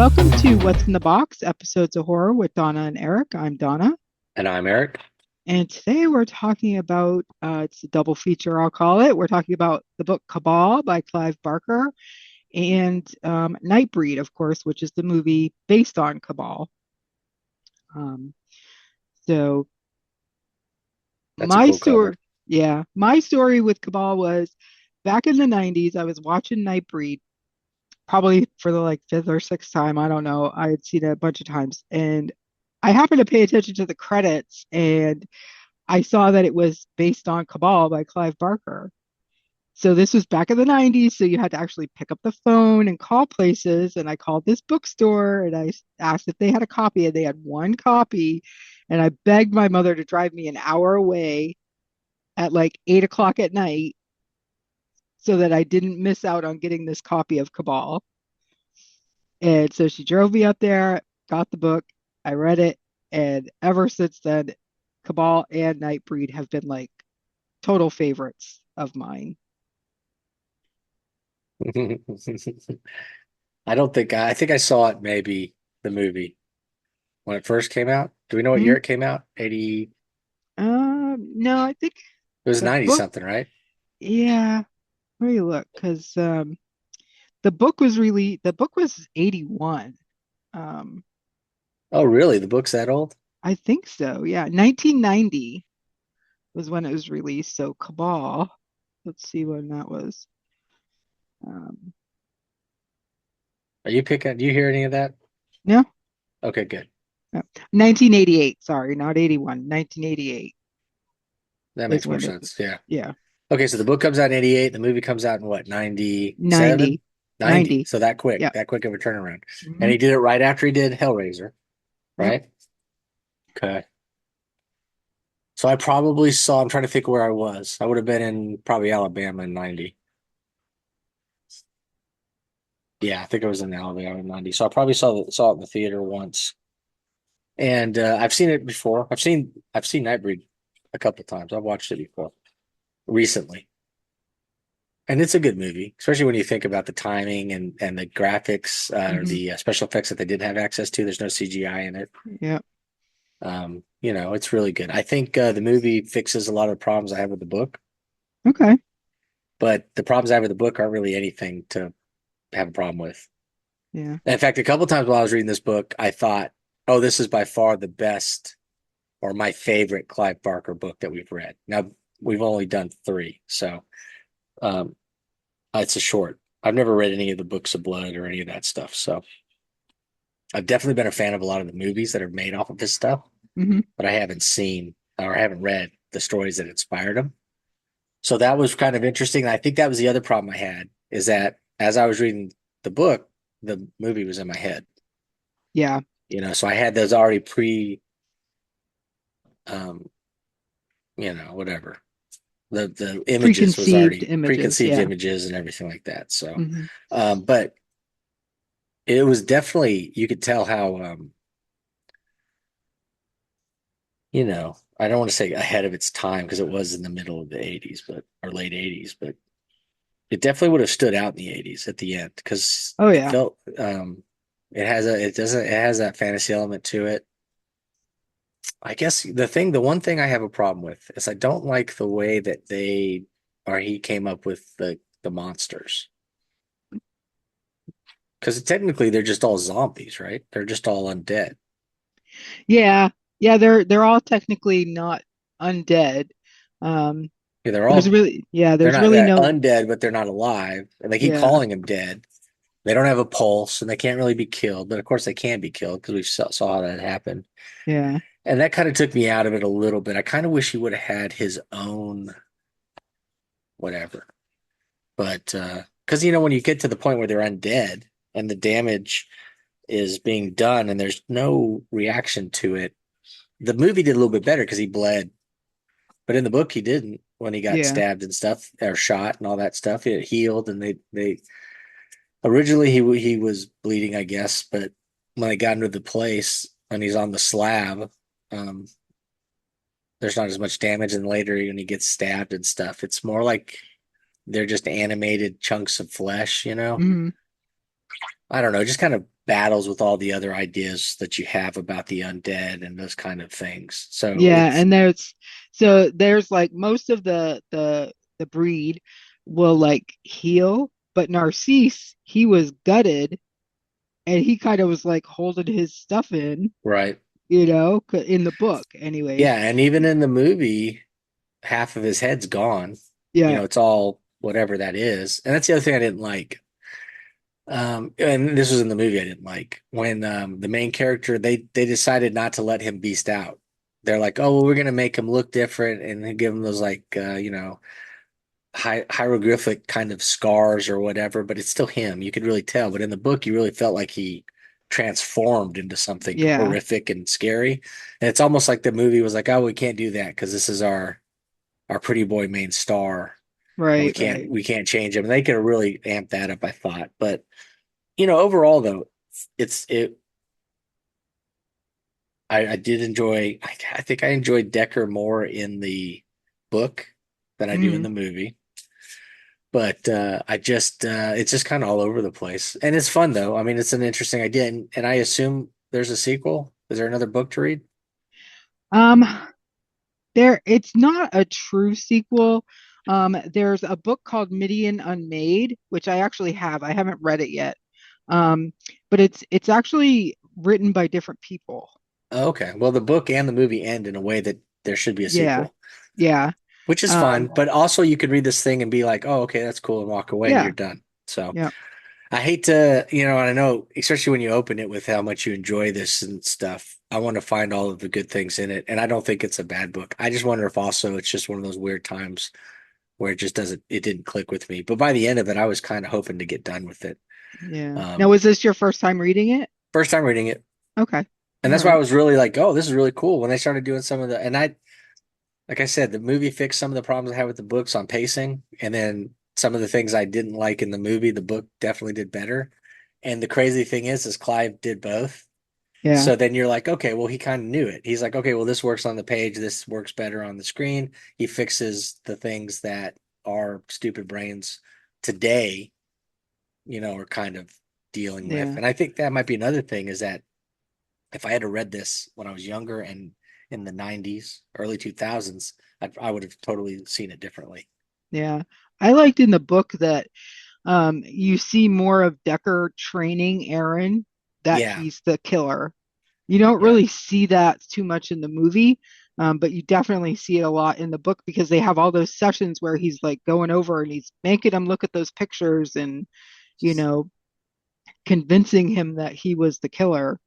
Welcome to What's in the Box, episodes of horror with Donna and Eric. I'm Donna, And I'm Eric. and today we're talking about it's a double feature, I'll call it. We're talking about the book Cabal by Clive Barker and Nightbreed, of course, which is the movie based on Cabal. Um, so That's a my cool cover. story, yeah, my story with Cabal was back in the 90s. I was watching Nightbreed probably for the like fifth or sixth time. I don't know. I had seen it a bunch of times, and I happened to pay attention to the credits, and I saw that it was based on Cabal by Clive Barker. So this was back in the 90s, so you had to actually pick up the phone and call places. And I called this bookstore and I asked if they had a copy, and they had one copy. And I begged my mother to drive me an hour away at like 8 o'clock at night so that I didn't miss out on getting this copy of Cabal. And so she drove me up there, got the book, I read it, and ever since then, Cabal and Nightbreed have been like total favorites of mine. I think I saw it maybe the movie when it first came out. Do we know what Hmm? year it came out? 80, No, I think it was the 90 book, something, right? yeah, where you look, because the book was 81. Um, Oh, really? The book's that old? I think so, yeah. 1990 was when it was released. So Cabal, let's see when that was. Um, Do you hear any of that? no, Okay, good. no, 1988, sorry, not 81, 1988 That is makes more when it sense. was, Yeah. yeah, Okay, so the book comes out in 88. The movie comes out in what, 97? 90, 90. 90, So yeah. that quick of a turnaround. And Hmm. he did it right after he did Hellraiser, Yep. right? Okay. So I'm trying to think where I was. I would have been in probably Alabama in 90. Yeah, I think I was in Alabama in 90. So I probably saw it in the theater once. And I've seen it before. I've seen Nightbreed a couple of times. I've watched it before recently. And it's a good movie, especially when you think about the timing and the graphics or Hmm. the special effects that they did have access to. There's no CGI in it. Yep. It's really good. I think the movie fixes a lot of the problems I have with the book, Okay. but the problems I have with the book aren't really anything to have a problem with. Yeah. In fact, a couple of times while I was reading this book, I thought, oh, this is by far the best or my favorite Clive Barker book that we've read. Now, we've only done three, so um, it's a short. I've never read any of the books of blood or any of that stuff. So I've definitely been a fan of a lot of the movies that are made off of this stuff, Hmm. but I haven't seen or haven't read the stories that inspired them. So that was kind of interesting. And I think that was the other problem I had is that as I was reading the book, the movie was in my head. Yeah. So I had those already um, whatever. The images was Preconceived already images. preconceived Yeah. images and everything like that. So, Hmm. but it was definitely you could tell how I don't want to say ahead of its time because it was in the middle of the 80s, but or late 80s, but it definitely would have stood out in the 80s at the end because Oh it yeah. felt it has that fantasy element to it. I guess the one thing I have a problem with is I don't like the way that he came up with the monsters. Because technically they're just all zombies, right? They're just all undead. Yeah. Yeah. They're all technically not undead. Um, Yeah, they're there's not really no, undead, but they're not alive. And they keep yeah. calling them dead. They don't have a pulse and they can't really be killed. But of course they can be killed because we saw how that happened. Yeah. And that kind of took me out of it a little bit. I kind of wish he would have had his own whatever. But because when you get to the point where they're undead and the damage is being done and there's no reaction to it, the movie did a little bit better because he bled, but in the book he didn't when he got Yeah. stabbed and stuff or shot and all that stuff. It healed and they originally he was bleeding, I guess, but when they got into the place and he's on the slab, um, there's not as much damage. And later when he gets stabbed and stuff, it's more like they're just animated chunks of flesh. Hmm. I don't know, just kind of battles with all the other ideas that you have about the undead and those kind of things. So Yeah, it's and there's like most of the breed will like heal, but Narcisse, he was gutted and he kind of was like holding his stuff in, right. in the book anyways. Yeah, and even in the movie, half of his head's gone. Yeah. It's all whatever that is. And that's the other thing I didn't like. And this was in the movie I didn't like when the main character they decided not to let him beast out. They're like, oh, well, we're gonna make him look different and give him those like hieroglyphic kind of scars or whatever, but it's still him. You could really tell. But in the book, you really felt like he transformed into something Yeah. horrific and scary. And it's almost like the movie was like, oh, we can't do that because this is our pretty boy main star, and we Right, can't right. we can't change him. And they could have really amped that up, I thought. But overall though, it's it. I did enjoy. I think I enjoyed Decker more in the book than I do in Hmm. the movie. But I just it's just kind of all over the place, and it's fun though. I mean, it's an interesting idea, and I assume there's a sequel. Is there another book to read? Um, it's not a true sequel. There's a book called Midian Unmade, which I actually have. I haven't read it yet. Um, but it's actually written by different people. Oh, okay, well, the book and the movie end in a way that there should be a Yeah. sequel, Yeah. which is fine. Um, But also, you could read this thing and be like, "Oh, okay, that's cool," and walk away, and you're yeah. done. So Yeah. I hate to, and I know, especially when you open it with how much you enjoy this and stuff. I want to find all of the good things in it, and I don't think it's a bad book. I just wonder if also it's just one of those weird times where it didn't click with me. But by the end of it, I was kind of hoping to get done with it. Yeah. Now, Um, was this your first time reading it? First time reading it, Okay. and All that's why I right. was really like, "Oh, this is really cool." When they started doing some of the, and like I said, the movie fixed some of the problems I had with the books on pacing, and then some of the things I didn't like in the movie, the book definitely did better. And the crazy thing is Clive did both. Yeah. So then you're like, okay, well, he kind of knew it. He's like, okay, well, this works on the page. This works better on the screen. He fixes the things that our stupid brains today, are kind of dealing with. Yeah. And I think that might be another thing is that if I had read this when I was younger and in the 90s, early 2000s, I would have totally seen it differently. Yeah. I liked in the book that you see more of Decker training Aaron that Yeah, he's the killer. You don't yeah. really see that too much in the movie, but you definitely see it a lot in the book because they have all those sessions where he's like going over and he's making him look at those pictures and, you know, convincing him that he was the killer.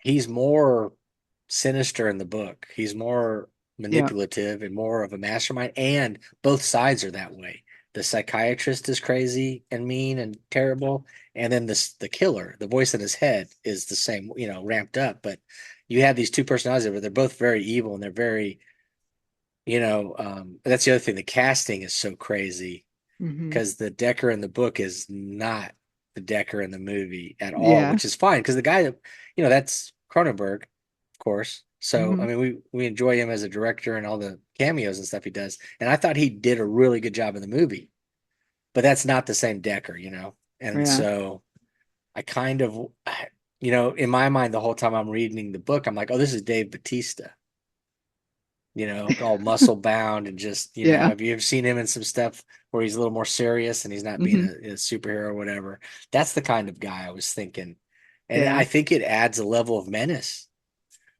He's more sinister in the book. He's more Yeah. manipulative and more of a mastermind, and both sides are that way. The psychiatrist is crazy and mean and terrible, and then the killer, the voice in his head, is the same, ramped up. But you have these two personalities where they're both very evil and they're very, that's the other thing. The casting is so crazy Hmm. because the Decker in the book is not the Decker in the movie at all, Yeah. which is fine because the guy that that's Cronenberg, of course. So I Hmm. mean, we enjoy him as a director and all the cameos and stuff he does. And I thought he did a really good job in the movie, but that's not the same Decker. And Yeah. so I kind of, in my mind, the whole time I'm reading the book, I'm like, oh, this is Dave Bautista. All muscle bound and just, Yeah. have you ever seen him in some stuff where he's a little more serious and he's not being Hmm. a superhero or whatever? That's the kind of guy I was thinking. And Yeah. I think it adds a level of menace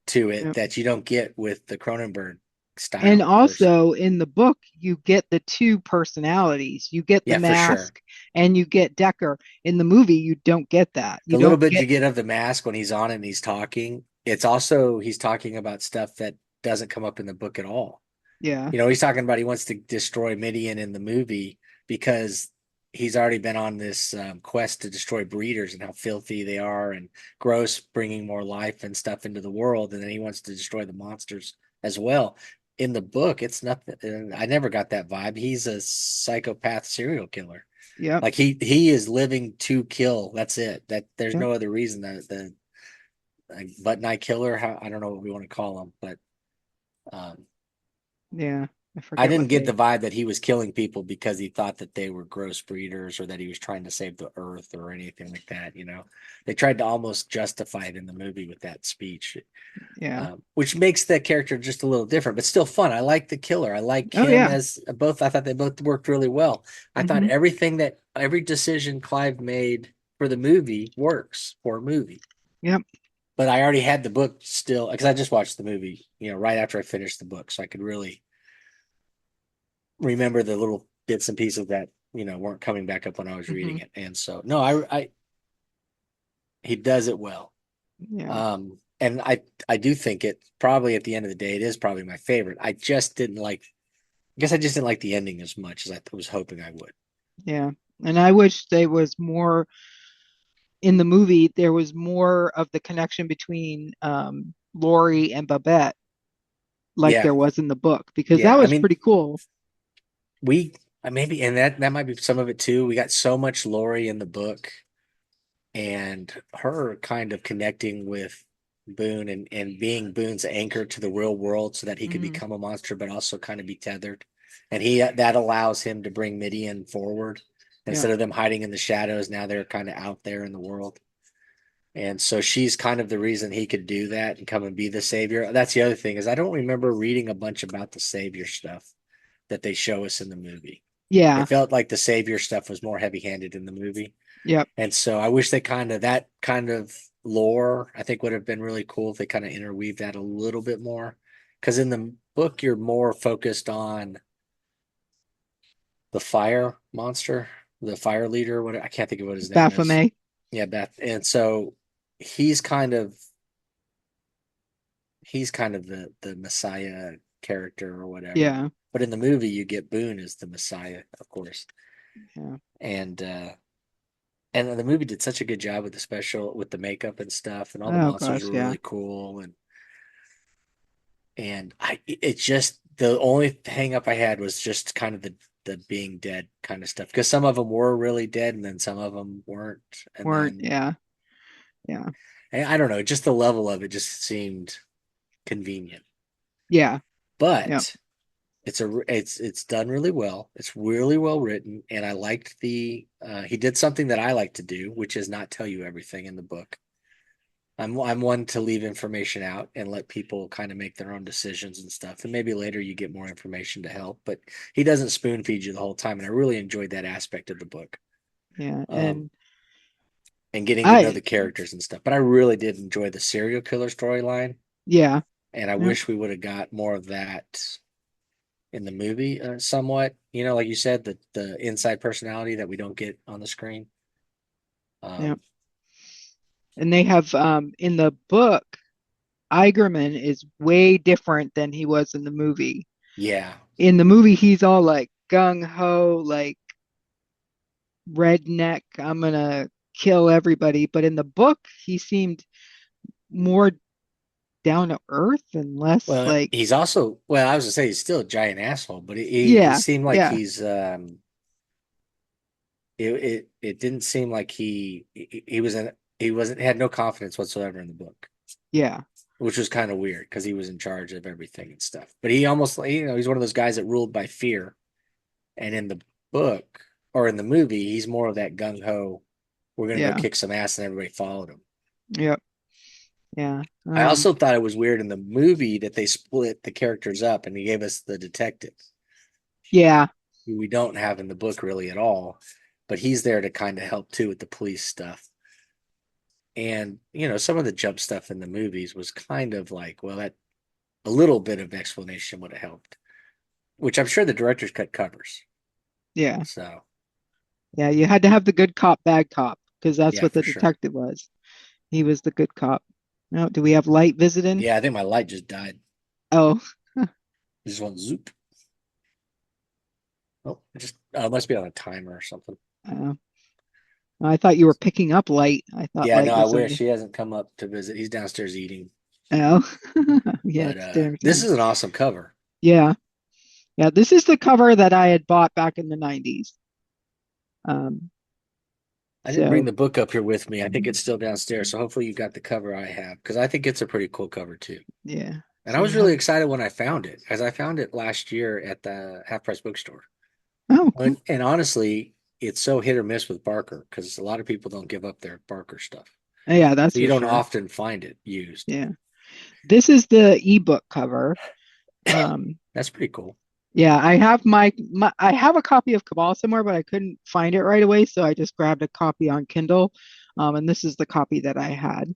to it Yeah. that you don't get with the Cronenberg And style person. also in the book, you get the two personalities. You get the Yeah, for sure. mask and you get Decker. In the movie, you don't get that. You The little don't bit get, you get of the mask when he's on it and he's talking, it's also he's talking about stuff that doesn't come up in the book at all. yeah, He's talking about he wants to destroy Midian in the movie because he's already been on this quest to destroy breeders and how filthy they are and gross, bringing more life and stuff into the world. And then he wants to destroy the monsters as well. In the book, it's nothing. I never got that vibe. He's a psychopath serial killer. yep, Like he is living to kill. That's it. That there's yep, no other reason that the like, butt knife killer. How I don't know what we want to call him, but um, yeah. I I forget didn't what get the they. vibe that he was killing people because he thought that they were gross breeders or that he was trying to save the earth or anything like that. They tried to almost justify it in the movie with that speech, Yeah. which makes that character just a little different, but still fun. I like the killer. I like Oh him yeah. as both. I thought they both worked really well. I thought Hmm. every decision Clive made for the movie works for a movie. Yep. But I already had the book still because I just watched the movie, right after I finished the book, so I could really remember the little bits and pieces that weren't coming back up when I was Hmm. reading it. And so, no, I he does it well. Yeah. And I do think it probably at the end of the day it is probably my favorite. I just didn't like. I guess I just didn't like the ending as much as I was hoping I would. Yeah. And I wish there was more in the movie. There was more of the connection between Lori and Babette, like Yeah, there was in the book, because yeah. that I was mean, pretty cool. we maybe, and that might be some of it too. We got so much Lori in the book, and her kind of connecting with Boone and being Boone's anchor to the real world so that he could Hmm. become a monster, but also kind of be tethered. And that allows him to bring Midian forward Yeah. instead of them hiding in the shadows. Now they're kind of out there in the world. And so she's kind of the reason he could do that and come and be the savior. That's the other thing is I don't remember reading a bunch about the savior stuff that they show us in the movie. Yeah. It felt like the savior stuff was more heavy-handed in the movie. Yep. And so I wish that kind of lore, I think would have been really cool if they kind of interweave that a little bit more. Because in the book, you're more focused on the fire monster, the fire leader. What I can't think of what his name is. Baphomet. Yeah, Beth. And so he's kind of the Messiah character or whatever. Yeah. But in the movie, you get Boone as the Messiah, of course. Yeah. And the movie did such a good job with the makeup and stuff, and all the Oh monsters gosh. were Yeah. really cool. And it's just the only hang up I had was just kind of the being dead kind of stuff because some of them were really dead and then some of them weren't, and Weren't. then Yeah. Yeah. I don't know, just the level of it just seemed convenient, Yeah. Yep. but it's done really well. It's really well written, and I liked the he did something that I like to do, which is not tell you everything in the book. I'm one to leave information out and let people kind of make their own decisions and stuff. And maybe later you get more information to help, but he doesn't spoon feed you the whole time. And I really enjoyed that aspect of the book. Yeah. Um, And and getting to know I. the characters and stuff. But I really did enjoy the serial killer storyline. Yeah. And I Yep. wish we would have got more of that in the movie, somewhat. Like you said, the inside personality that we don't get on the screen. Yep. Um, And they have in the book, Igerman is way different than he was in the movie. yeah. In the movie, he's all like gung ho, like redneck. I'm gonna kill everybody. But in the book, he seemed more down to earth and less Well, like, he's also well. I was gonna say he's still a giant asshole, but he yeah, seemed like yeah, he's it didn't seem like he was in he wasn't had no confidence whatsoever in the book, yeah, which was kind of weird because he was in charge of everything and stuff. But he almost he's one of those guys that ruled by fear. And in the book or in the movie, he's more of that gung ho. We're gonna go yeah, kick some ass, and everybody followed him. yep, yeah, I also thought it was weird in the movie that they split the characters up and he gave us the detective, yeah, who we don't have in the book really at all, but he's there to kind of help too with the police stuff. And some of the jump stuff in the movies was kind of like, well, that a little bit of explanation would have helped, which I'm sure the director's cut covers. yeah, So yeah. You had to have the good cop, bad cop, because that's yeah, what the for sure. detective was. He was the good cop. No, do we have light visiting? Yeah, I think my light just died. Oh, It just went zoop. Oh, it just must be on a timer or something. uh, I thought you were picking up light. I thought Yeah, no, light I was wish a. he hasn't come up to visit. He's downstairs eating. Oh, yeah, But it's dinner this time. is an awesome cover. Yeah, yeah. This is the cover that I had bought back in the 90s. Um, I didn't bring so the book up here with me. I think it's still downstairs. So hopefully you got the cover I have because I think it's a pretty cool cover too. yeah. And I So you was really have, excited when I found it, as I found it last year at the Half Price Bookstore. oh, cool. And honestly, it's so hit or miss with Barker because a lot of people don't give up their Barker stuff. Yeah, that's So you for don't sure. often find it used. Yeah. This is the ebook cover. Um, That's pretty cool. yeah, I have my I have a copy of Cabal somewhere, but I couldn't find it right away, so I just grabbed a copy on Kindle. And this is the copy that I had.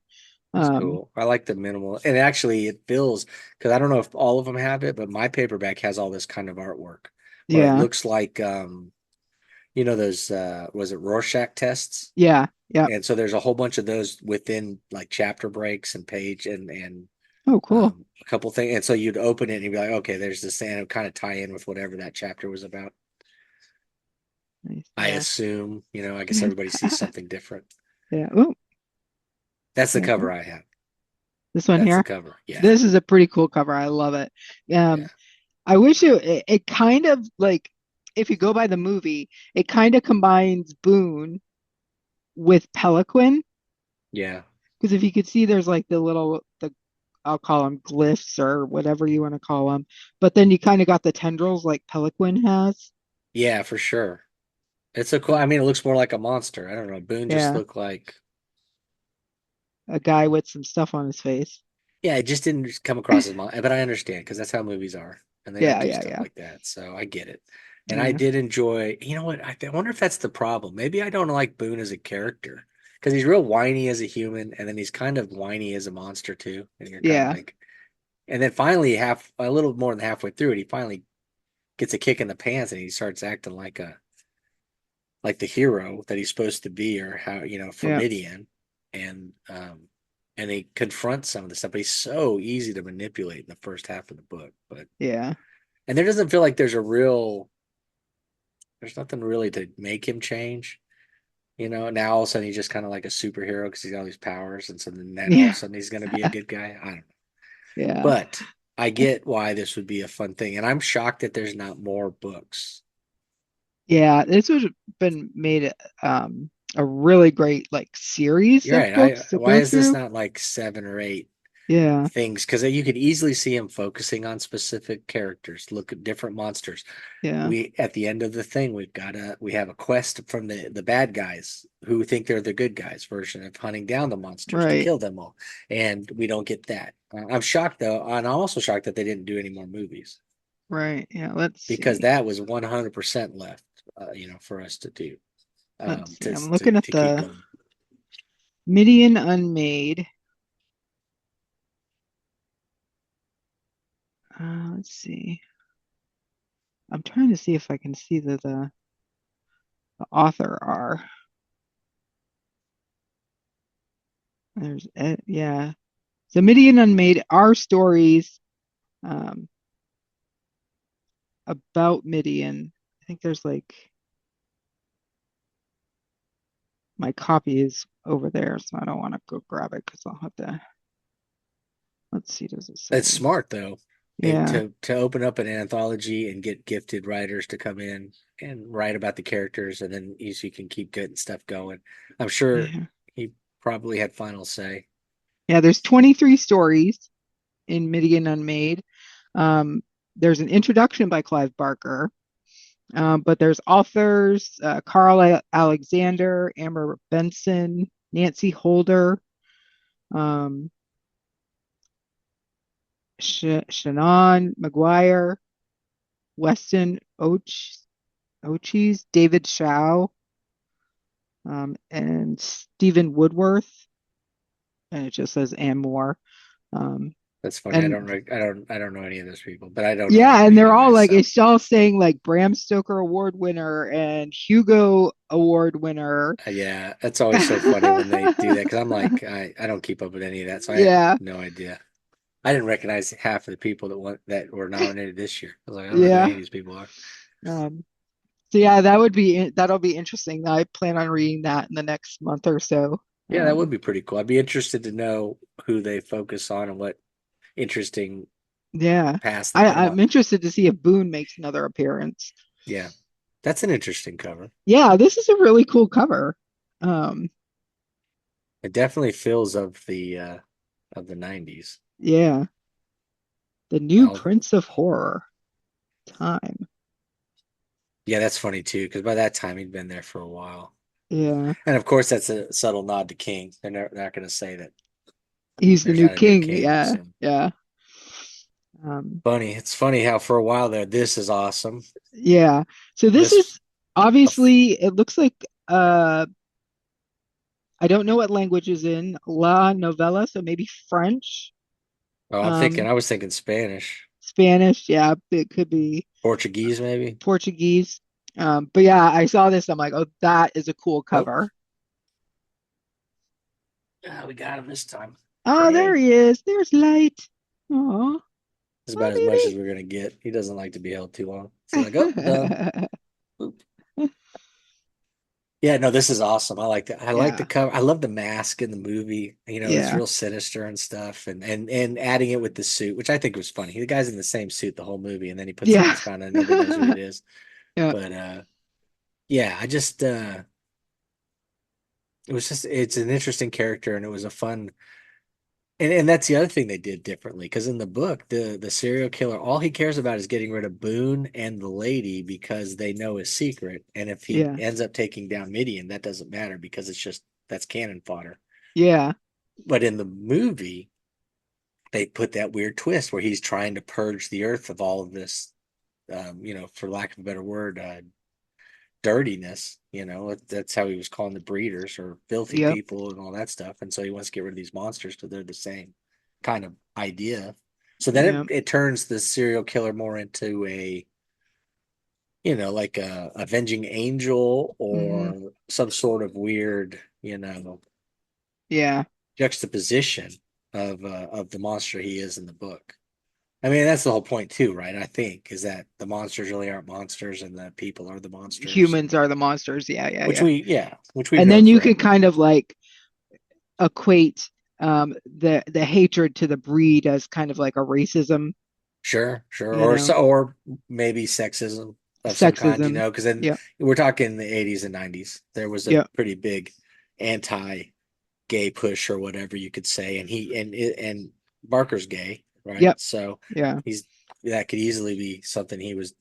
That's Um, cool. I like the minimal, and actually, it feels because I don't know if all of them have it, but my paperback has all this kind of artwork where it yeah, looks like, those was it Rorschach tests? yeah, yeah. And so there's a whole bunch of those within like chapter breaks and page and Oh, cool. a couple things. And so you'd open it and you'd be like, okay, there's this, and it would kind of tie in with whatever that chapter was about. Nice. I Yeah. assume, I guess everybody sees something different. Yeah. Oh, That's the yeah. cover I have. This one That's the here. cover. Yeah. This is a pretty cool cover. I love it. Yeah. I wish it kind of like if you go by the movie, it kind of combines Boone with Peliquin Yeah. because if you could see, there's like the I'll call them glyphs or whatever you want to call them, but then you kind of got the tendrils like Peliquin has. Yeah, for sure. It's a cool, I mean, it looks more like a monster. I don't know. Boone just Yeah, looked like, a guy with some stuff on his face. yeah, it just didn't come across as but I understand because that's how movies are, and they don't Yeah, do yeah, stuff yeah, like that. So I get it. And I yeah, did enjoy, you know what? I wonder if that's the problem. Maybe I don't like Boone as a character because he's real whiny as a human, and then he's kind of whiny as a monster too. And you're kind of yeah, like, and then finally, a little more than halfway through it, he finally gets a kick in the pants, and he starts acting like the hero that he's supposed to be, or how for yeah, Midian, and he confronts some of the stuff. But he's so easy to manipulate in the first half of the book. But yeah, and there doesn't feel like there's nothing really to make him change. Now all of a sudden he's just kind of like a superhero because he's got all these powers, and so then all of a yeah, sudden he's going to be a good guy. I don't know, yeah, but I get why this would be a fun thing, and I'm shocked that there's not more books. yeah. This would have been made a really great like series You're of right. books to Why go is this through. not like 7 or 8 Yeah, things? Because you could easily see him focusing on specific characters, look at different monsters. yeah, We at the end of the thing, we have a quest from the bad guys who think they're the good guys version of hunting down the monsters to right, kill them all, and we don't get that. I'm shocked though, and I'm also shocked that they didn't do any more movies right. Yeah, let's because see. that was 100% left, for us to do, Let's see. to I'm looking at keep the going. Midian Unmade. Let's see. I'm trying to see if I can see the author are. Yeah. The Midian Unmade are stories um, about Midian. I think there's like my copy is over there, so I don't want to go grab it because I'll have to. Let's see. Does it It's say? smart though, Yeah. to open up an anthology and get gifted writers to come in and write about the characters, and then you can keep getting stuff going. I'm sure Yeah. he probably had final say. Yeah. There's 23 stories in Midian Unmade. Um, there's an introduction by Clive Barker. But there's authors Carl Alexander, Amber Benson, Nancy Holder, um, Shannon McGuire, Weston Ochis, David Shaw, and Stephen Woodworth. And it just says and more. Um, That's funny. and I don't know any of those people, but I don't know yeah, any and they're all anyways. like So it's all saying like Bram Stoker Award winner and Hugo Award winner. yeah, that's always so funny when they do that because I'm like I don't keep up with any of that, so I have Yeah, no idea. I didn't recognize half of the people that were nominated this year. I was like, I don't know who any yeah. of these people are. Um, So yeah, that'll be interesting. I plan on reading that in the next month or so. Yeah, that would be pretty cool. I'd be interested to know who they focus on and what interesting Yeah, paths they put them on. I'm interested to see if Boone makes another appearance. Yeah, that's an interesting cover. Yeah, this is a really cool cover. Um, It definitely feels of the '90s. yeah, The new Well, Prince of Horror. Time. yeah, that's funny too, because by that time he'd been there for a while. Yeah. And of course, that's a subtle nod to King. They're not going to say that He's the there's new not a new king. king. Yeah. So Yeah. Um, funny. It's funny how for a while there, this is awesome. yeah. So this This, is a f- obviously, it looks like I don't know what language is in La Novella, so maybe French, oh, um, I was thinking Spanish, Spanish. Yeah, it could be Portuguese, maybe. Portuguese. But yeah, I saw this. I'm like, oh, that is a cool Oh, cover. yeah, we got him this time. Oh, there Craig. he is. There's light. Oh, It's hi, about as much as we're gonna get. He doesn't like to be held too long. So like, oh, done. baby. Boop. Yeah, no, this is awesome. I like that. I like the Yeah. cover. I love the mask in the movie. It's Yeah. real sinister and stuff, and adding it with the suit, which I think was funny. The guy's in the same suit the whole movie, and then he puts the Yeah. mask on and nobody knows who it is. Yeah. But yeah, I just it's an interesting character, and it was a fun. And that's the other thing they did differently, because in the book, the serial killer, all he cares about is getting rid of Boone and the lady because they know his secret. And if he Yeah. ends up taking down Midian, that doesn't matter because that's cannon fodder. Yeah. But in the movie, they put that weird twist where he's trying to purge the earth of all of this, for lack of a better word, dirtiness. That's how he was calling the breeders or filthy Yep. people and all that stuff. And so he wants to get rid of these monsters because they're the same kind of idea. So then Yep. it turns the serial killer more into like a avenging angel Hmm. or some sort of weird, Yeah. juxtaposition of the monster he is in the book. I mean, that's the whole point too, right? I think is that the monsters really aren't monsters and the people are the monsters, Humans are the monsters. Yeah. Yeah. Yeah. which we've And known then you can forever. kind of like equate the hatred to the breed as kind of like a racism, Sure, sure, you or know, so, or maybe sexism of some kind, sexism. because then Yep. we're talking the 80s and 90s. There was a Yep. pretty big anti-gay push or whatever you could say, and Barker's gay, right? Yep. So Yeah. he's that could easily be something he was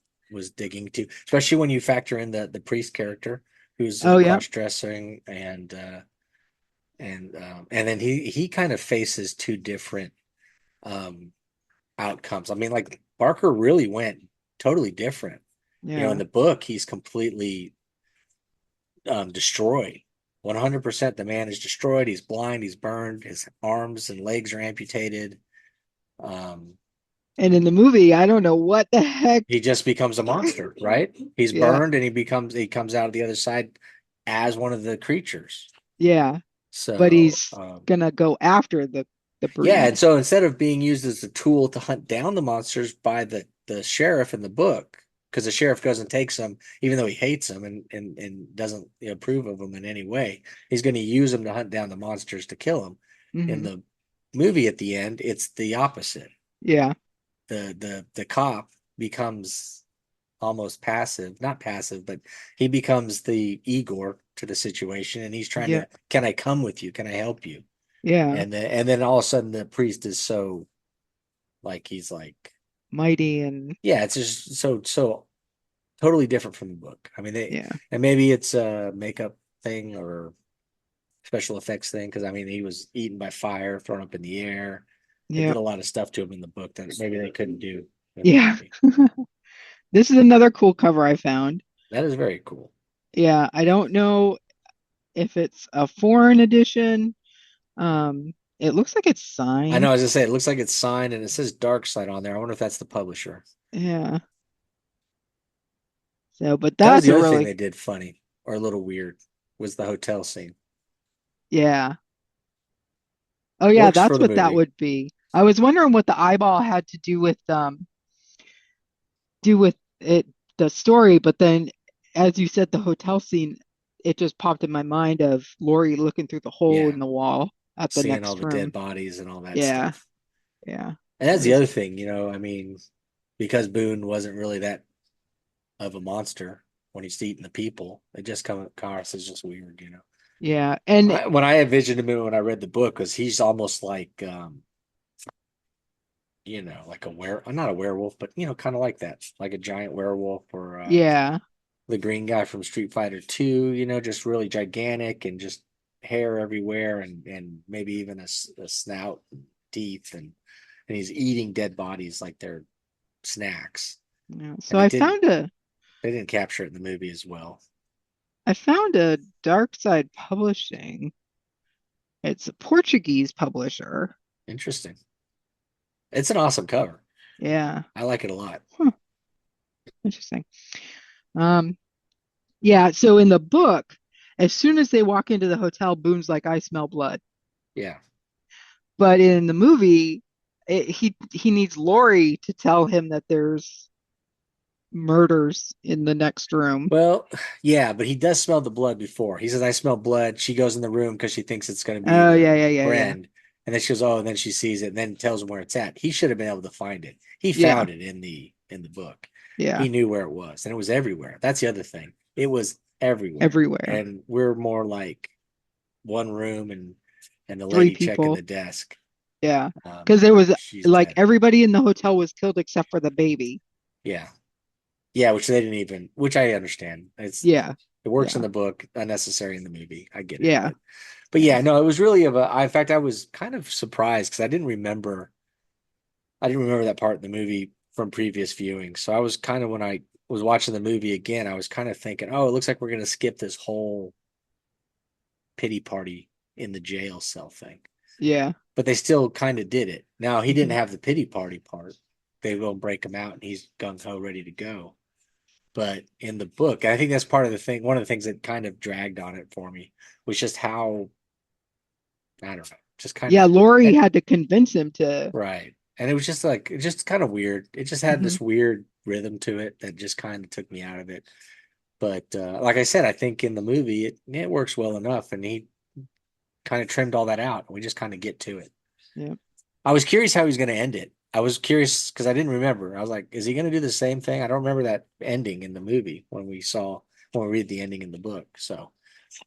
digging to, especially when you factor in the priest character who's Oh yeah. cross-dressing and then he kind of faces two different um outcomes. I mean, like Barker really went totally different. In Yeah. the book, he's completely destroyed. 100% the man is destroyed. He's blind. He's burned. His arms and legs are amputated. Um, And in the movie, I don't know what the heck. he just becomes a monster, right? He's Yeah. burned and he comes out of the other side as one of the creatures. Yeah. But So, he's gonna go after the yeah, and breed. so instead of being used as a tool to hunt down the monsters by the sheriff in the book, because the sheriff goes and takes them, even though he hates them and doesn't approve of them in any way, he's going to use them to hunt down the monsters to kill them. In Hmm. the movie at the end, it's the opposite. Yeah. The cop becomes almost passive, not passive, but he becomes the Igor to the situation, and he's trying Yeah. to, can I come with you? Can I help you? Yeah. And then all of a sudden the priest is so like he's like Mighty and yeah, it's just so totally different from the book. I mean yeah. and maybe it's a makeup thing or special effects thing, because I mean he was eaten by fire, thrown up in the air. They Yeah. did a lot of stuff to him in the book that maybe they couldn't do in the Yeah. movie. This is another cool cover I found. That is very cool. Yeah, I don't know if it's a foreign edition. It looks like it's I know, signed. as I say, it looks like it's signed and it says Dark Side on there. I wonder if that's the publisher. Yeah. So, but That was that's the a other thing really, they did funny or a little weird was the hotel scene. yeah. Oh yeah, Works for that's the what that movie. would be. I was wondering what the eyeball had to do with it the story, but then as you said the hotel scene, it just popped in my mind of Lori looking through the hole Yeah, in the wall at the seeing all next the dead room. bodies and all that Yeah, stuff. yeah. And It that's the was other thing, I mean, because Boone wasn't really that of a monster when he's eating the people, it just come across as just weird. yeah. And When I envisioned him when I read the book, because he's almost like like not a werewolf, but kind of like that, like a giant werewolf or Yeah. the green guy from Street Fighter 2, just really gigantic and just hair everywhere and maybe even a snout, and teeth, and he's eating dead bodies like they're snacks. Yeah. So And they didn't capture it in the movie as well. I found a Dark Side Publishing. It's a Portuguese publisher. Interesting. It's an awesome cover. Yeah. I like it a lot. Huh. Interesting. Um, yeah, so in the book, as soon as they walk into the hotel, Boone's like, I smell blood. Yeah. But in the movie, he needs Lori to tell him that there's murders in the next room. Well, yeah, but he does smell the blood before. He says, I smell blood. She goes in the room because she thinks it's going to be Oh yeah, the yeah, yeah, yeah. friend. And then she goes, oh, and then she sees it and then tells him where it's at. He should have been able to find it. He Yeah, found it in the book. yeah. He knew where it was, and it was everywhere. That's the other thing. It was everywhere. Everywhere. And we're more like one room and the Three lady checking people. the desk. Yeah. Because there was She's like dead. everybody in the hotel was killed except for the baby. Yeah. Yeah, which they didn't even, which I understand. Yeah. It works in Yeah. the book, unnecessary in the movie. I get it, Yeah. but Yeah. yeah, no, it was really in fact, I was kind of surprised because I didn't remember that part in the movie from previous viewings. So I was kind of when I was watching the movie again, I was kind of thinking, oh, it looks like we're gonna skip this whole pity party in the jail cell thing. Yeah. But they still kind of did it. Now he didn't Hmm. have the pity party part. They will break him out and he's gung ho ready to go. But in the book, I think that's part of the thing. One of the things that kind of dragged on it for me was just how I don't know, just kind Yeah, of Lori had to convince him to. right. And it was just like just kind of weird. It just had Mhm. this weird rhythm to it that just kind of took me out of it. But like I said, I think in the movie it works well enough, and he kind of trimmed all that out, and we just kind of get to it. Yeah. I was curious how he was going to end it. I was curious because I didn't remember. I was like, is he going to do the same thing? I don't remember that ending in the movie when we read the ending in the book. So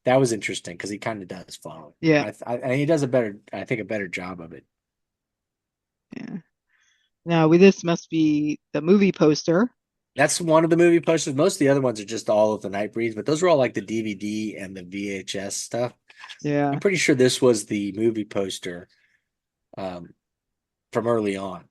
that was interesting because he kind of does follow. Yeah. And he does I think, a better job of it. Yeah. Now, this must be the movie poster. That's one of the movie posters. Most of the other ones are just all of the Nightbreeds, but those were all like the DVD and the VHS stuff. I'm Yeah. pretty sure this was the movie poster um, from early on.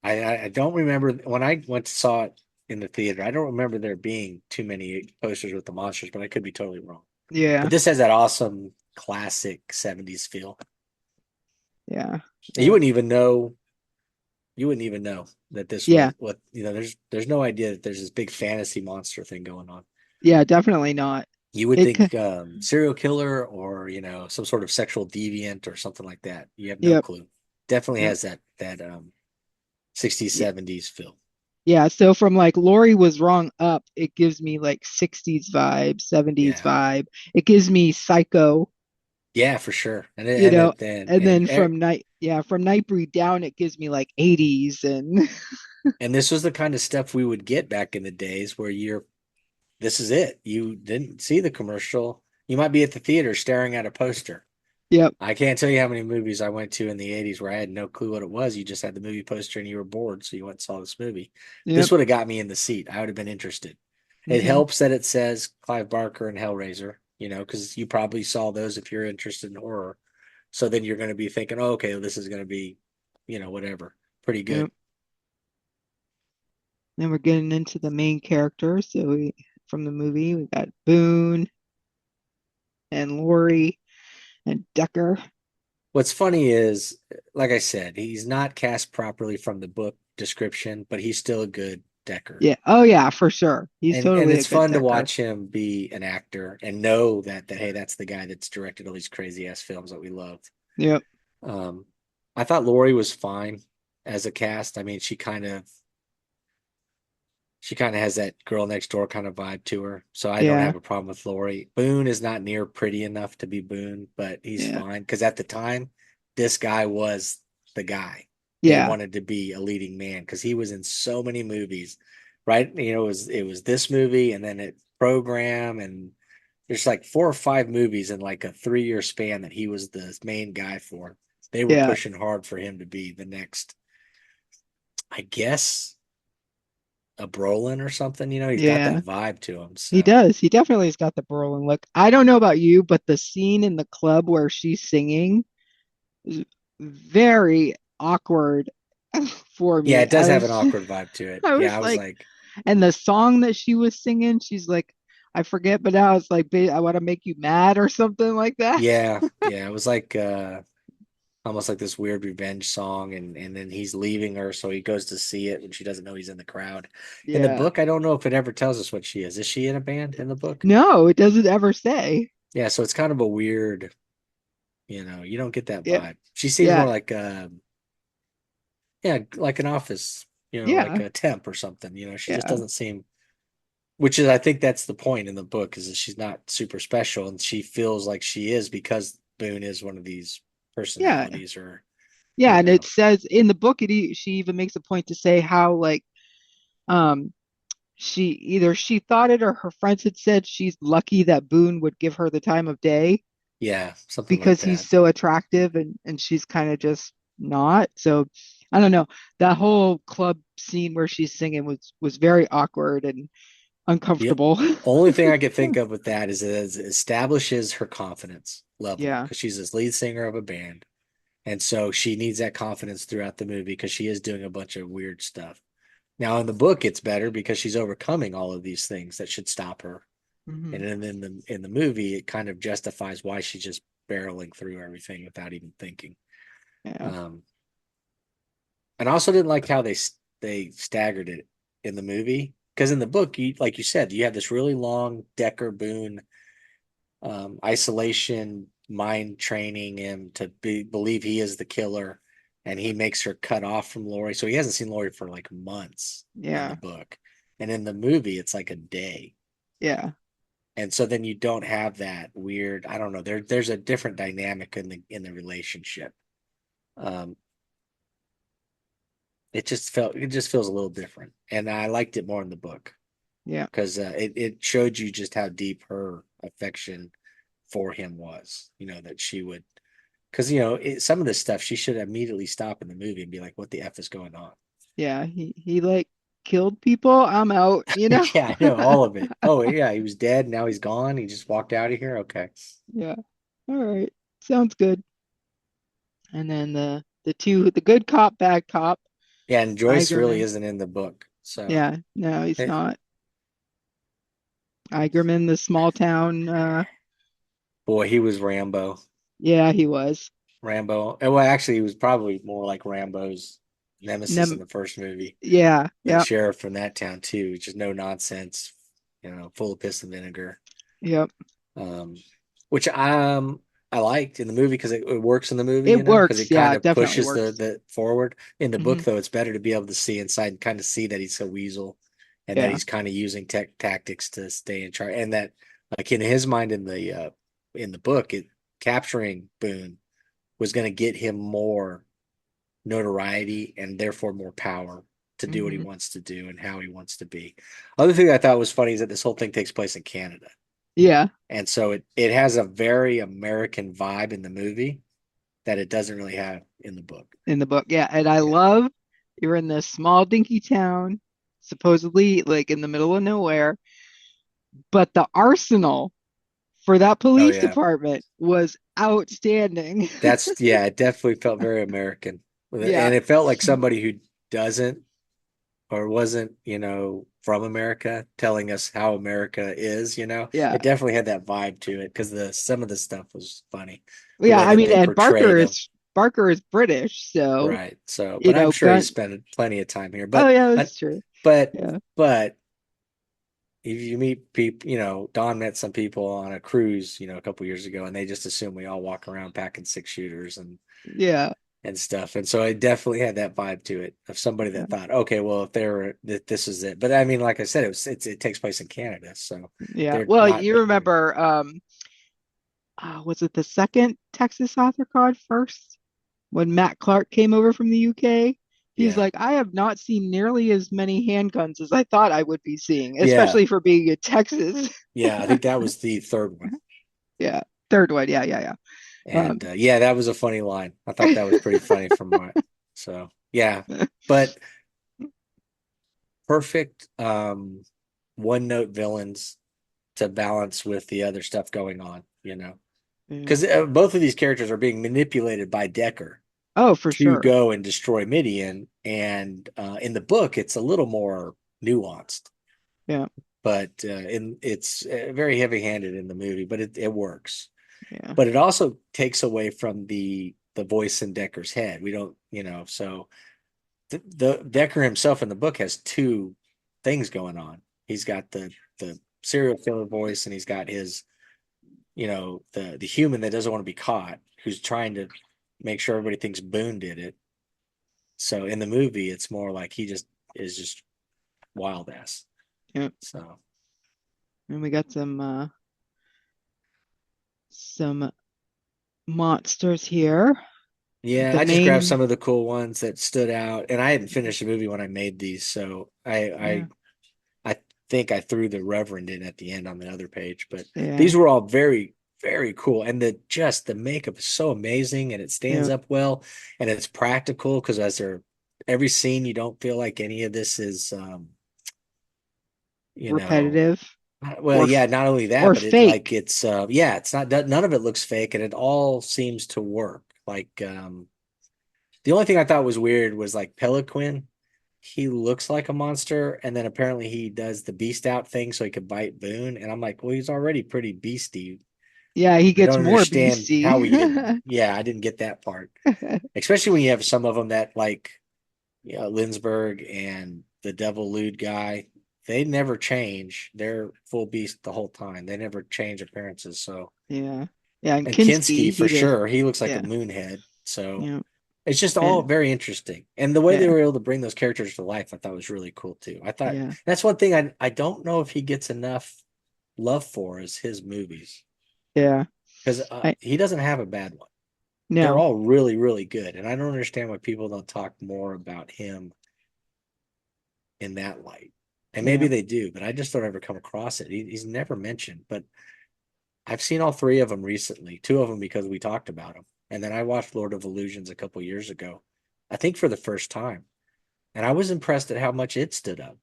I don't remember when I went to saw it in the theater. I don't remember there being too many posters with the monsters, but I could be totally wrong. But Yeah. this has that awesome classic 70s feel. Yeah. You Yeah. wouldn't even know you wouldn't even know that this Yeah. was what there's no idea that there's this big fantasy monster thing going on. Yeah. Definitely not. You would It. think serial killer or some sort of sexual deviant or something like that. You have no Yep. clue. Definitely Yep. has that 60s Yeah. 70s feel. Yeah. So from like Lori was wrong up, it gives me like 60s vibe, 70s Yeah. vibe. It gives me Psycho, Yeah, for sure. And you and know, it, then and then from Nightbreed down, it gives me like 80s and and this was the kind of stuff we would get back in the days where this is it. You didn't see the commercial. You might be at the theater staring at a poster. yep. I can't tell you how many movies I went to in the 80s where I had no clue what it was. You just had the movie poster and you were bored, so you went and saw this movie. This Yep. would have got me in the seat. I would have been interested. It Hmm. helps that it says Clive Barker and Hellraiser, because you probably saw those if you're interested in horror. So then you're going to be thinking, oh, okay, well, this is going to be, whatever, pretty good. Yep. Then we're getting into the main characters. So from the movie, we got Boone and Lori and Decker. What's funny is, like I said, he's not cast properly from the book description, but he's still a good Decker. Yeah. Oh yeah, for sure. He's And totally a it's good fun to Decker. watch him be an actor and know that hey, that's the guy that's directed all these crazy ass films that we love. Yep. Um, I thought Lori was fine as a cast. I mean, she kind of has that girl next door kind of vibe to her. So I don't Yeah. have a problem with Lori. Boone is not near pretty enough to be Boone, but he's Yeah. fine because at the time, this guy was the guy. They Yeah. wanted to be a leading man because he was in so many movies, right? It was this movie and then it program and there's like 4 or 5 movies in like a 3-year span that he was the main guy for. They were Yeah. pushing hard for him to be the next I guess a Brolin or something. He's got Yeah, that vibe to him. he So does. He definitely has got the Berlin look. I don't know about you, but the scene in the club where she's singing is very awkward for yeah, me. it does have an awkward vibe to it. I Yeah, was I was like, like, and the song that she was singing, she's like, I forget, but now it's like, I want to make you mad or something like that. yeah, it was like almost like this weird revenge song, and then he's leaving her, so he goes to see it, and she doesn't know he's in the crowd. In the Yeah. book, I don't know if it ever tells us what she is. Is she in a band in the book? No, it doesn't ever say. Yeah, so it's kind of a weird, you don't get that Yeah. vibe. She seems more Yeah. like yeah, like an office, like Yeah. a temp or something. She just Yeah. doesn't seem, which is, I think that's the point in the book, is that she's not super special, and she feels like she is because Boone is one of these Yeah. personalities, or Yeah. you And it know, says in the book, she even makes a point to say how, like, um, she thought it or her friends had said she's lucky that Boone would give her the time of day yeah, something like because he's that. so attractive and she's kind of just not. So I don't know. That whole club scene where she's singing was very awkward and The uncomfortable. only thing I could think of with that is it establishes her confidence level Yeah. because she's this lead singer of a band. And so she needs that confidence throughout the movie because she is doing a bunch of weird stuff. Now in the book, it's better because she's overcoming all of these things that should stop her. And Hmm. then in the movie, it kind of justifies why she's just barreling through everything without even thinking. Yeah. Um, and I also didn't like how they staggered it in the movie because in the book, like you said, you have this really long Decker Boone isolation, mind training him to believe he is the killer, and he makes her cut off from Lori. So he hasn't seen Lori for like months in the Yeah. book, and in the movie, it's like a day. Yeah. And so then you don't have that weird. I don't know. There's a different dynamic in the relationship. Um, it just feels a little different, and I liked it more in the book Yeah. because it showed you just how deep her affection for him was. That she would, because some of this stuff she should immediately stop in the movie and be like, "What the f is going on?" Yeah. He like killed people. I'm out, you know? Yeah, I know all of it. Oh yeah, he was dead. Now he's gone. He just walked out of here. Okay. Yeah. All right. Sounds good. And then the good cop, bad cop, Yeah, and Joyce really Igerman. isn't in the book, so Yeah, no, he's it, not. Igerman, the small town. boy, he was Rambo. Yeah, he was. Well, actually, he was probably more like Rambo's nemesis in Nem the first movie. yeah, That yep, sheriff from that town too, just no nonsense, full of piss and vinegar. yep. Um, which I liked in the movie because it works in the movie, It because works. it Yeah, kind it of definitely pushes the works. the forward. In the book, Hmm. though, it's better to be able to see inside and kind of see that he's a weasel, and that Yeah. he's kind of using tactics to stay in charge, and that, like, in his mind in the book, it capturing Boone was going to get him more notoriety and therefore more power to do what he Hmm. wants to do and how he wants to be. Other thing I thought was funny is that this whole thing takes place in Canada. Yeah, And so it has a very American vibe in the movie that it doesn't really have in the book. in the book. Yeah, and I Yeah. love you're in this small dinky town, supposedly like in the middle of nowhere, but the arsenal for that Oh police yeah. department was outstanding. Yeah, it definitely felt very American. Yeah, And it felt like somebody who doesn't or wasn't, from America telling us how America is, yeah. It definitely had that vibe to it because the some of the stuff was funny. The Yeah, way I that mean, they and portray them. Barker is British, so Right. So, you but I'm know, sure he gun. spent plenty of time here. Oh But yeah, uh, that's true. but Yeah, but if you meet people, Don met some people on a cruise, a couple years ago, and they just assume we all walk around packing six shooters yeah, and stuff. And so it definitely had that vibe to it of somebody yeah, that thought, okay, well, if they're that this is it. But I mean, like I said, it takes place in Canada, so yeah. they're Well, not you very. remember, was it the second Texas author card first when Matt Clark came over from the UK? He's Yeah, like, I have not seen nearly as many handguns as I thought I would be seeing, yeah, especially for being in Texas. yeah. I think that was the third one, Yeah, third one. Yeah, yeah, yeah. and yeah, that was a funny line. I thought that was pretty funny from what. So yeah, but perfect one note villains to balance with the other stuff going on, Yeah. because both of these characters are being manipulated by Decker Oh, for to sure. go and destroy Midian, and in the book it's a little more nuanced, Yeah. but it's very heavy-handed in the movie, but it works. Yeah. But it also takes away from the voice in Decker's head. We don't, so the Decker himself in the book has two things going on. He's got the serial killer voice, and he's got his, the human that doesn't want to be caught, who's trying to make sure everybody thinks Boone did it. So in the movie, it's more like he just is just wild ass. Yeah. So And we got some monsters here. yeah, The I just grabbed main, some of the cool ones that stood out, and I hadn't finished the movie when I made these, so I yeah, I I think I threw the Reverend in at the end on the other page, but yeah, these were all very, very cool. And the makeup is so amazing, and it stands yeah, up well, and it's practical because every scene you don't feel like any of this is you know repetitive well, or yeah, not only that, or but fake. yeah, it's not, none of it looks fake, and it all seems to work. Like the only thing I thought was weird was like Peliquin. He looks like a monster, and then apparently he does the beast out thing so he could bite Boone. And I'm like, well, he's already pretty beastie. Yeah, he I gets don't more understand beastie. how we get. Yeah, I didn't get that part, especially when you have some of them that like, Lindsberg and the Devil Lewd guy. They never change. They're full beast the whole time. They never change appearances. So, Yeah, yeah, and and Kinski, Kinski for he did. sure, he looks like a Yeah, moonhead. So yeah, it's just all and very interesting. And the way they yeah, were able to bring those characters to life, I thought was really cool too. I thought yeah, that's one thing I don't know if he gets enough love for is his movies, yeah. because I he doesn't have a bad one. They're no, all really, really good. And I don't understand why people don't talk more about him in that light. And maybe yeah, they do, but I just don't ever come across it. He's never mentioned, but I've seen all three of them recently, two of them because we talked about them. And then I watched Lord of Illusions a couple years ago, I think for the first time. And I was impressed at how much it stood up.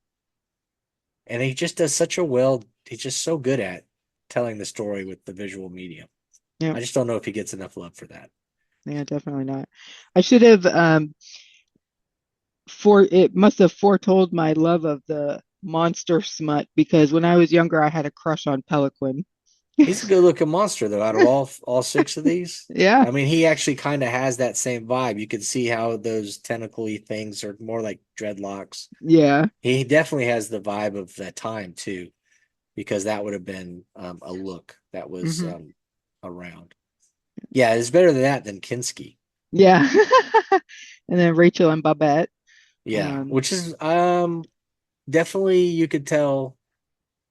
And he just does such a he's just so good at telling the story with the visual medium. yeah, I just don't know if he gets enough love for that. yeah, definitely not. I should have for it must have foretold my love of the monster smut because when I was younger, I had a crush on Peliquin. He's a good looking monster though, out of all six of these. Yeah, I mean, he actually kind of has that same vibe. You can see how those tentacly things are more like dreadlocks. yeah, He definitely has the vibe of that time too, because that would have been a look that was hmm around. Yeah, it's better than that than Kinski. yeah. And then Rachel and Babette. Yeah, Um, which is definitely you could tell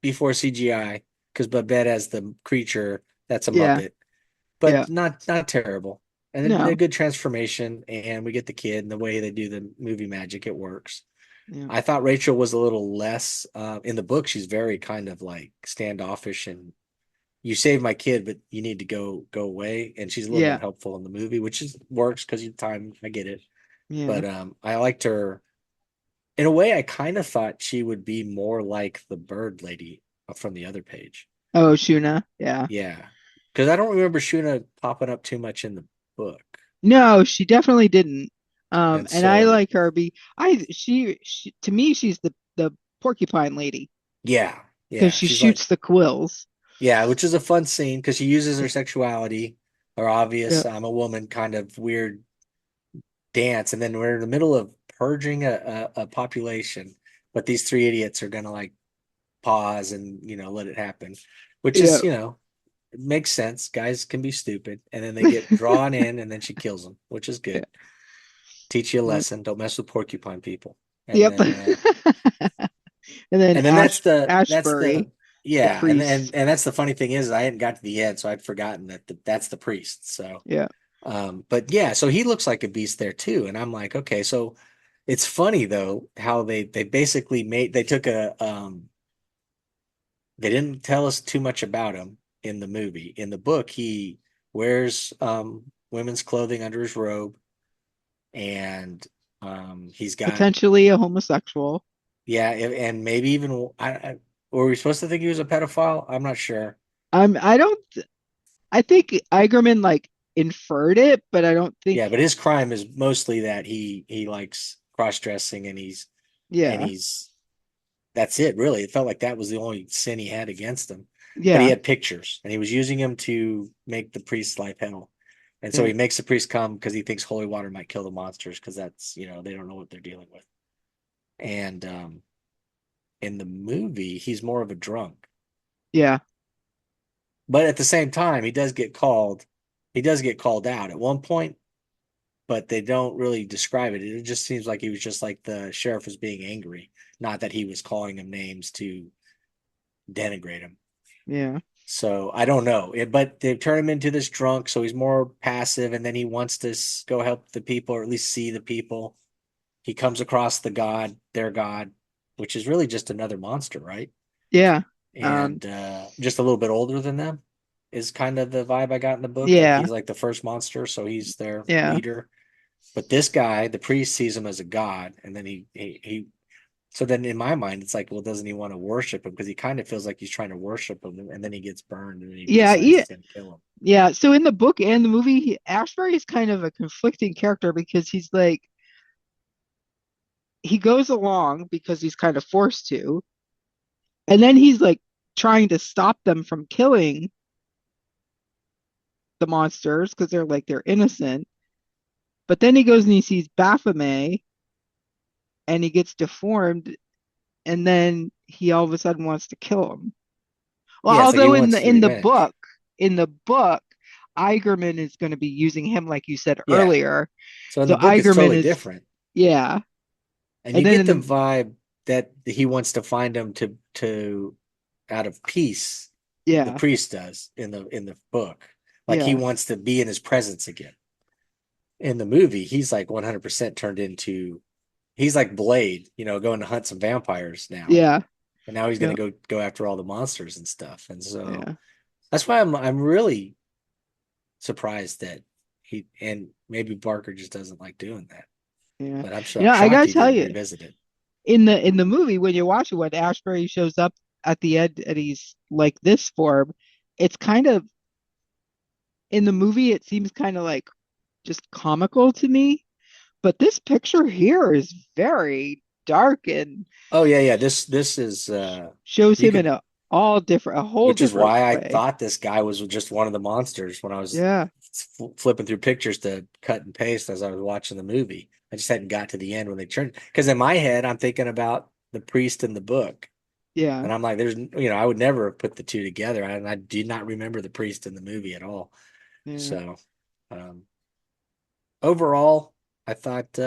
before CGI because Babette as the creature that's a yeah, Muppet, yeah, but not terrible. And a no, good transformation, and we get the kid and the way they do the movie magic, it works. yeah, I thought Rachel was a little less in the book. She's very kind of like standoffish, and you saved my kid, but you need to go away. And she's a little more yeah, helpful in the movie, which is works because of time. I get it, yeah. but I liked her in a way. I kind of thought she would be more like the bird lady from the other page. Oh, Shuna, yeah. Yeah, because I don't remember Shuna popping up too much in the book, No, she definitely didn't. and And I so like her. She to me, she's the porcupine lady yeah, because yeah, she she's like shoots the quills. yeah, which is a fun scene because she uses her sexuality, her obvious Yeah, I'm a woman kind of weird dance, and then we're in the middle of purging a population, but these three idiots are gonna like pause and let it happen, which yeah, is it makes sense. Guys can be stupid, and then they get drawn in, and then she kills them, which is yeah. good. Teach you a Yep. lesson. Don't mess with porcupine people. And Yep. then And then and then that's the Ashbury, the yeah, priest. and that's the funny thing is I hadn't got to the end, so I'd forgotten that that's the priest. So Yeah. but yeah, so he looks like a beast there too, and I'm like, okay, so it's funny though how they basically they took they didn't tell us too much about him in the movie. In the book, he wears women's clothing under his robe, and he's got Potentially a homosexual. Yeah, and maybe even were we supposed to think he was a pedophile? I'm not sure. I don't I think Eigerman like inferred it, but I don't think Yeah, but his crime is mostly that he likes cross-dressing and yeah. he's that's it really. It felt like that was the only sin he had against him. But he Yeah. had pictures and he was using them to make the priest's life hell. And so Yeah. he makes the priest come because he thinks holy water might kill the monsters because that's, they don't know what they're dealing with. And in the movie, he's more of a drunk. Yeah. But at the same time, he does get called out at one point, but they don't really describe it. It just seems like he was just like the sheriff was being angry, not that he was calling him names to denigrate him. Yeah. So I don't know, but they turn him into this drunk, so he's more passive, and then he wants to go help the people, or at least see the people. He comes across the god, their god, which is really just another monster, right? Yeah. Um And just a little bit older than them is kind of the vibe I got in the book that yeah. he's like the first monster, so he's their Yeah. leader. But this guy, the priest, sees him as a god, and then he so then in my mind, it's like, well, doesn't he want to worship him? Because he kind of feels like he's trying to worship him, and then he gets burned, and then he Yeah. decides Yeah. he's going to kill him. Yeah. So in the book and the movie, Ashbury is kind of a conflicting character because he's like he goes along because he's kind of forced to, and then he's like trying to stop them from killing the monsters because they're innocent. But then he goes and he sees Baphomet and he gets deformed, and then he all of a sudden wants to kill him. Well, Yeah, it's like he although wants the revenge. in the book, Eigerman is going to be using him like you said Yeah. earlier. So in So the book, it's Eigerman totally is different, yeah, and and you then get in the the vibe that he wants to find him to out of peace. The yeah, priest does in the book, like he yeah, wants to be in his presence again. In the movie, he's like 100% turned into he's like Blade, going to hunt some vampires now, yeah, and now he's going yeah, to go after all the monsters and stuff. And so yeah, that's why I'm really surprised that he and maybe Barker just doesn't like doing that. yeah. But I'm I shocked gotta he tell didn't you, revisit it. in the movie when you watch it, when Ashbury shows up at the end and he's like this form, it's kind of in the movie it seems kind of like just comical to me. But this picture here is very dark and Oh yeah, yeah. This is shows you him in could, a whole which is different why I way. thought this guy was just one of the monsters when I was Yeah, flipping through pictures to cut and paste as I was watching the movie. I just hadn't got to the end when they turned because in my head I'm thinking about the priest in the book, yeah, and I'm like, I would never have put the two together, and I do not remember the priest in the movie at all. yeah, So, um, overall, I thought,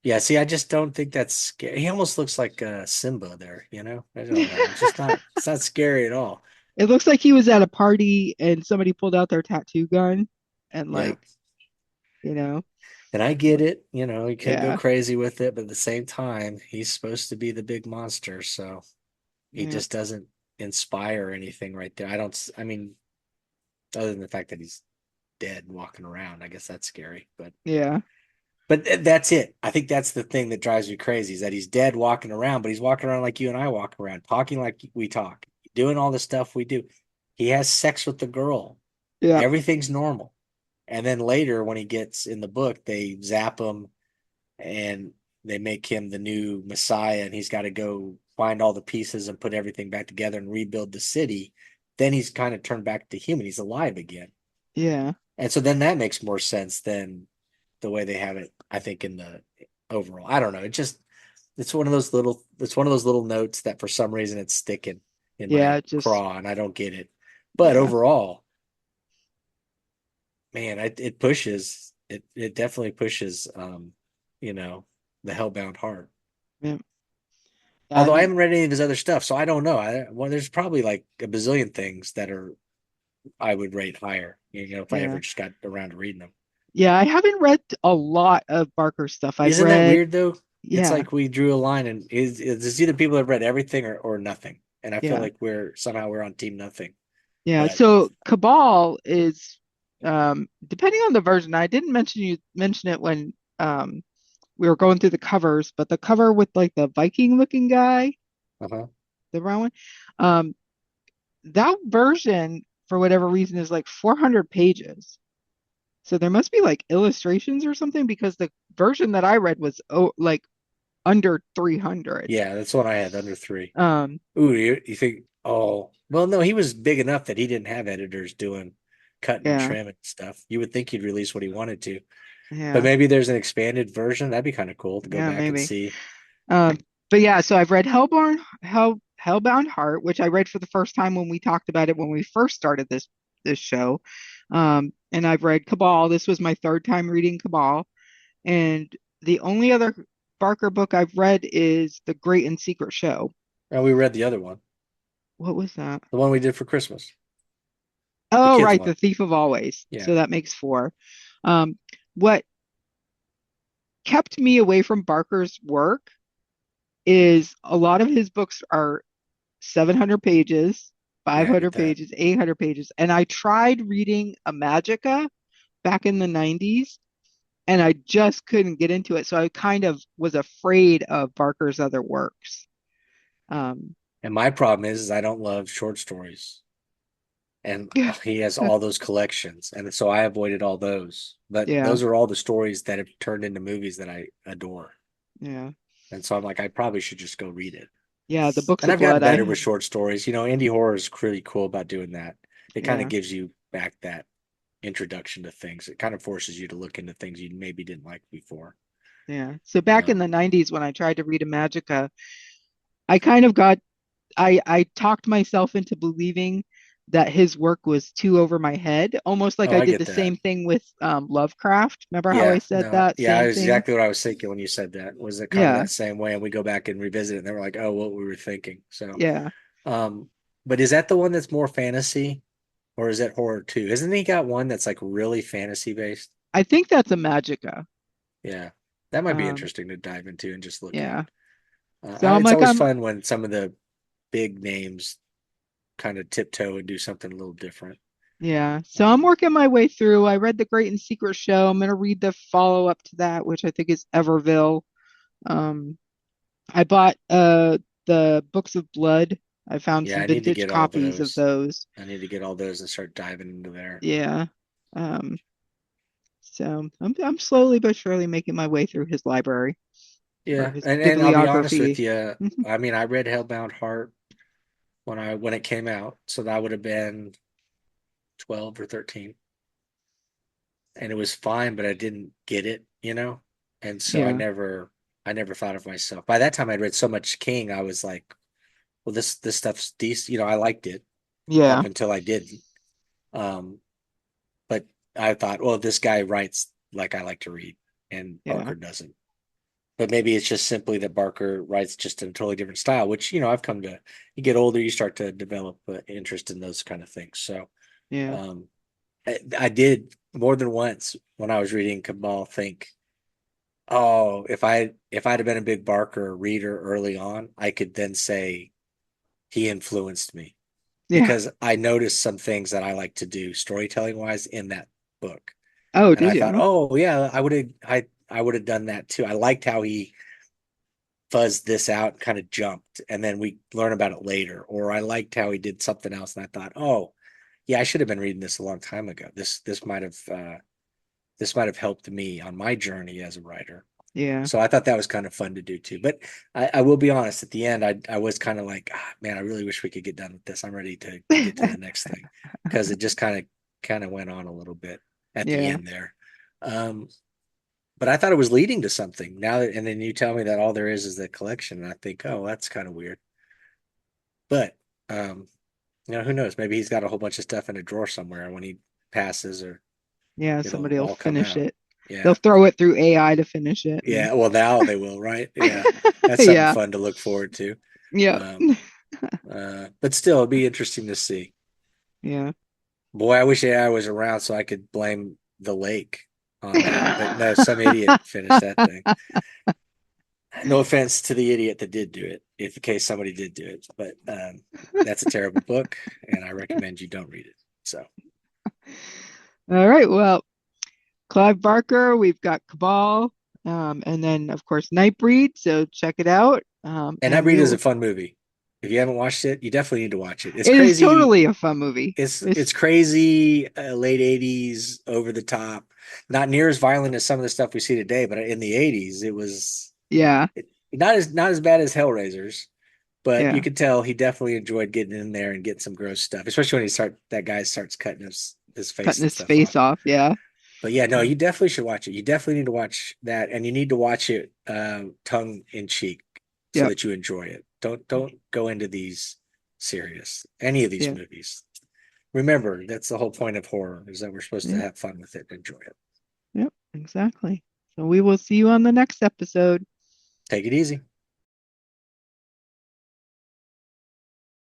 yeah. See, I just don't think that's scary. He almost looks like Simba there. I don't know. It's just not. It's not scary at all. It looks like he was at a party and somebody pulled out their tattoo gun and Yeah. like, you know, And I get it, you could go yeah, crazy with it, but at the same time, he's supposed to be the big monster, so he yeah, just doesn't inspire anything right there. I mean, other than the fact that he's dead and walking around, I guess that's scary. yeah, But that's it. I think that's the thing that drives me crazy is that he's dead walking around, but he's walking around like you and I walk around, talking like we talk, doing all the stuff we do. He has sex with the girl. yeah, Everything's normal. And then later, when he gets in the book, they zap him and they make him the new Messiah, and he's got to go find all the pieces and put everything back together and rebuild the city. Then he's kind of turned back to human. He's alive again. yeah, And so then that makes more sense than the way they have it, I think, in the overall. I don't know. It's one of those little notes that for some reason it's sticking in my yeah, just craw and I don't get it. But yeah, overall, man, it definitely pushes you know, the Hellbound heart. yeah, Although I and haven't read any of his other stuff, so I don't know. Well, there's probably like a bazillion things that are I would rate higher, if I yeah, ever just got around to reading them. yeah. I haven't read a lot of Barker stuff. I've Isn't that read, weird though? It's yeah, like we drew a line, and it's either people have read everything or nothing. And I feel yeah, like we're on team nothing. yeah. But So Cabal is, depending on the version. I didn't mention it when we were going through the covers, but the cover with like the Viking looking guy, Uh-huh. the brown one, um, that version for whatever reason is like 400 pages. So there must be like illustrations or something because the version that I read was like under 300. Yeah, that's what I had, under three. Um, Ooh, you think, oh, well, no, he was big enough that he didn't have editors doing cut and yeah, trim and stuff. You would think he'd release what he wanted to. But yeah, maybe there's an expanded version. That'd be kind of cool to go yeah, back and maybe. see. Um, but yeah, so I've read Hellbound Heart, which I read for the first time when we talked about it when we first started this show. And I've read Cabal. This was my third time reading Cabal. And the only other Barker book I've read is The Great and Secret Show. Oh, we read the other one, What was that? the one we did for Christmas, the Oh, kids right, one. The Thief of Always. Yeah. So that makes four. Um, what kept me away from Barker's work is a lot of his books are 700 pages, Yeah, I get 500 that. pages, 800 pages. And I tried reading a Magica back in the 90s and I just couldn't get into it. So I kind of was afraid of Barker's other works. Um, And my problem is I don't love short stories. And he has all those collections. And so I avoided all those. But yeah, those are all the stories that have turned into movies that I adore. yeah, And so I'm like, I probably should just go read it. yeah. The Books And of I've gotten Blood, better with short stories. Indie horror is really cool about doing that. It kind of yeah, gives you back that introduction to things. It kind of forces you to look into things you maybe didn't like before. yeah. So back in Um, the 90s when I tried to read a Magica, I kind of got I talked myself into believing that his work was too over my head, almost like oh, I I did the get that. same thing with Lovecraft. Remember how I Yeah, said no, that yeah, same thing? exactly what I was thinking when you said that. Was it kind of Yeah, that same way? And we go back and revisit it, and they were like, "Oh, what we were thinking." So, yeah. um, but is that the one that's more fantasy, or is it horror too? Isn't he got one that's like really fantasy based? I think that's a Magica. Yeah, that might be Um, interesting to dive into and just look at. yeah. So I'm It's like always I'm fun when some of the big names kind of tiptoe and do something a little different. yeah. So I'm Um, working my way through. I read The Great and Secret Show. I'm gonna read the follow-up to that, which I think is Everville. Um, I bought the Books of Blood. I found yeah, some I need to vintage get all copies of those. those. I need to get all those and start diving into there. Yeah. Um, so I'm slowly but surely making my way through his library or Yeah, his and I'll be honest with bibliography. you. I mean, I read Hellbound Heart when it came out, so that would have been 12 or 13, and it was fine, but I didn't get it. And so Yeah. I never thought of myself. By that time, I'd read so much King, I was like, well, this stuff's decent. I liked it up Yeah. until I didn't. Um, but I thought, well, this guy writes like I like to read, and Yeah. Barker doesn't. But maybe it's just simply that Barker writes just in a totally different style, which, I've come to, you get older, you start to develop interest in those kind of things. So, Yeah. um, I did more than once when I was reading Cabal think, oh, if I'd have been a big Barker reader early on, I could then say he influenced me Yeah. because I noticed some things that I like to do storytelling wise in that book. Oh, And did I thought, you? oh yeah, I would have done that too. I liked how he fuzzed this out and kind of jumped, and then we learn about it later. Or I liked how he did something else, and I thought, oh, yeah, I should have been reading this a long time ago. This might have helped me on my journey as a writer. Yeah. So I thought that was kind of fun to do too. But I will be honest, at the end, I was kind of like, man, I really wish we could get done with this. I'm ready to get to the next thing because it just kind of went on a little bit at the Yeah. end there. Um, but I thought it was leading to something. And then you tell me that all there is the collection, and I think, oh, that's kind of weird. But um, who knows? Maybe he's got a whole bunch of stuff in a drawer somewhere, and when he passes, or Yeah. it'll Somebody will all come finish out. it. They'll Yeah, throw it through AI to finish it. And yeah. Well, now they will, right? Yeah, that's something yeah. fun to look forward to. Yep. Um, but still, it'd be interesting to see. Yeah. Boy, I wish AI was around so I could blame the lake on that. But no, some idiot finished that thing. No offense to the idiot that did do it, if in case somebody did do it, but that's a terrible book, and I recommend you don't read it. So, All right. Well, Clive Barker, we've got Cabal. And then of course Nightbreed. So check it out. And And Nightbreed we is a will. fun movie. If you haven't watched it, you definitely need to watch it. It's It is crazy. totally a fun movie. It's crazy, late 80s, over the top. Not near as violent as some of the stuff we see today, but in the 80s, it was Yeah, not as bad as Hellraisers, but you yeah, could tell he definitely enjoyed getting in there and getting some gross stuff, especially when that guy starts cutting his face cutting and his stuff face off. off. Yeah, But yeah, no, uh, you definitely should watch it. You definitely need to watch that, and you need to watch it tongue in cheek so yep, that you enjoy it. Don't go into these serious any of these yeah, movies. Remember, that's the whole point of horror is that we're supposed to yeah, have fun with it and enjoy it. yep, exactly. So we will see you on the next episode. Take it easy.